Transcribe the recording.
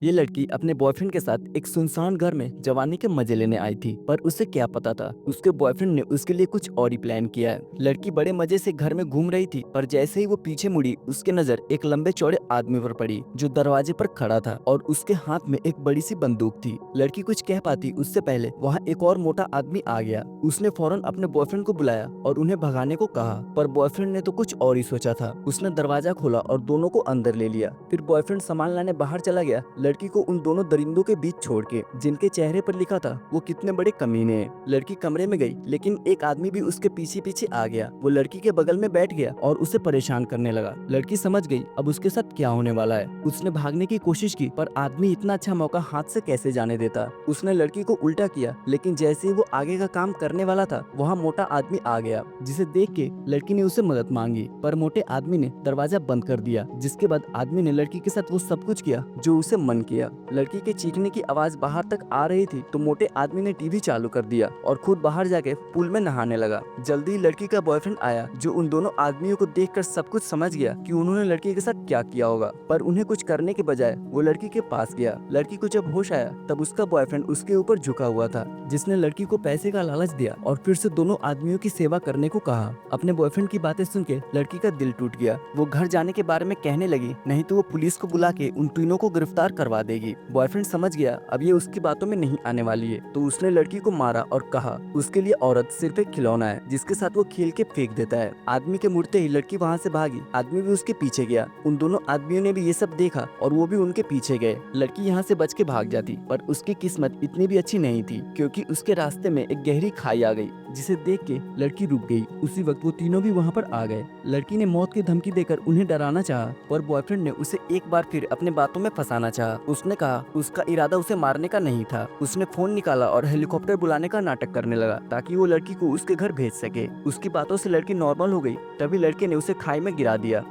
ये लड़की अपने बॉयफ्रेंड के साथ एक सुनसान घर में जवानी के मजे लेने आई थी, पर उसे क्या पता था उसके बॉयफ्रेंड ने उसके लिए कुछ और ही प्लान किया है। लड़की बड़े मजे से घर में घूम रही थी, पर जैसे ही वो पीछे मुड़ी उसकी नजर एक लंबे चौड़े आदमी पर पड़ी जो दरवाजे पर खड़ा था और उसके हाथ में एक बड़ी सी बंदूक थी। लड़की कुछ कह पाती उससे पहले वहाँ एक और मोटा आदमी आ गया। उसने फौरन अपने बॉयफ्रेंड को बुलाया और उन्हें भगाने को कहा, पर बॉयफ्रेंड ने तो कुछ और ही सोचा था। उसने दरवाजा खोला और दोनों को अंदर ले लिया। फिर बॉयफ्रेंड सामान लाने बाहर चला गया, लड़की को उन दोनों दरिंदों के बीच छोड़ के, जिनके चेहरे पर लिखा था वो कितने बड़े कमीने हैं। लड़की कमरे में गई, लेकिन एक आदमी भी उसके पीछे पीछे आ गया। वो लड़की के बगल में बैठ गया और उसे परेशान करने लगा। लड़की समझ गई अब उसके साथ क्या होने वाला है। उसने भागने की कोशिश की, पर आदमी इतना अच्छा मौका हाथ से कैसे जाने देता। उसने लड़की को उल्टा किया, लेकिन जैसे ही वो आगे का काम करने वाला था वहाँ मोटा आदमी आ गया, जिसे देख के लड़की ने उसे मदद मांगी, पर मोटे आदमी ने दरवाजा बंद कर दिया। जिसके बाद आदमी ने लड़की के साथ वो सब कुछ किया जो उसे मन किया। लड़की के चीखने की आवाज बाहर तक आ रही थी तो मोटे आदमी ने टीवी चालू कर दिया और खुद बाहर जाके पूल में नहाने लगा। जल्दी लड़की का बॉयफ्रेंड आया, जो उन दोनों आदमियों को देखकर सब कुछ समझ गया कि उन्होंने लड़की के साथ क्या किया होगा, पर उन्हें कुछ करने के बजाय वो लड़की के पास गया। लड़की को जब होश आया तब उसका बॉयफ्रेंड उसके ऊपर झुका हुआ था, जिसने लड़की को पैसे का लालच दिया और फिर से दोनों आदमियों की सेवा करने को कहा। अपने बॉयफ्रेंड की बातें सुन के लड़की का दिल टूट गया। वो घर जाने के बारे में कहने लगी, नहीं तो वो पुलिस को बुला के उन तीनों को गिरफ्तार करवा देगी। बॉयफ्रेंड समझ गया अब ये उसकी बातों में नहीं आने वाली है, तो उसने लड़की को मारा और कहा उसके लिए औरत सिर्फ एक खिलौना है जिसके साथ वो खेल के फेंक देता है। आदमी के मुड़ते ही लड़की वहाँ से भागी। आदमी भी उसके पीछे गया। उन दोनों आदमियों ने भी ये सब देखा और वो भी उनके पीछे गए। लड़की यहाँ से बच के भाग जाती, पर उसकी किस्मत इतनी भी अच्छी नहीं थी, क्योंकि उसके रास्ते में एक गहरी खाई आ गई, जिसे देख के लड़की रुक गई। उसी वक्त वो तीनों भी वहाँ पर आ गए। लड़की ने मौत की धमकी देकर उन्हें डराना चाहा, पर बॉयफ्रेंड ने उसे एक बार फिर अपने बातों में फंसाना चाहा। उसने कहा उसका इरादा उसे मारने का नहीं था। उसने फोन निकाला और हेलीकॉप्टर बुलाने का नाटक करने लगा ताकि वो लड़की को उसके घर भेज सके। उसकी बातों से लड़की नॉर्मल हो गई, तभी लड़के ने उसे खाई में गिरा दिया।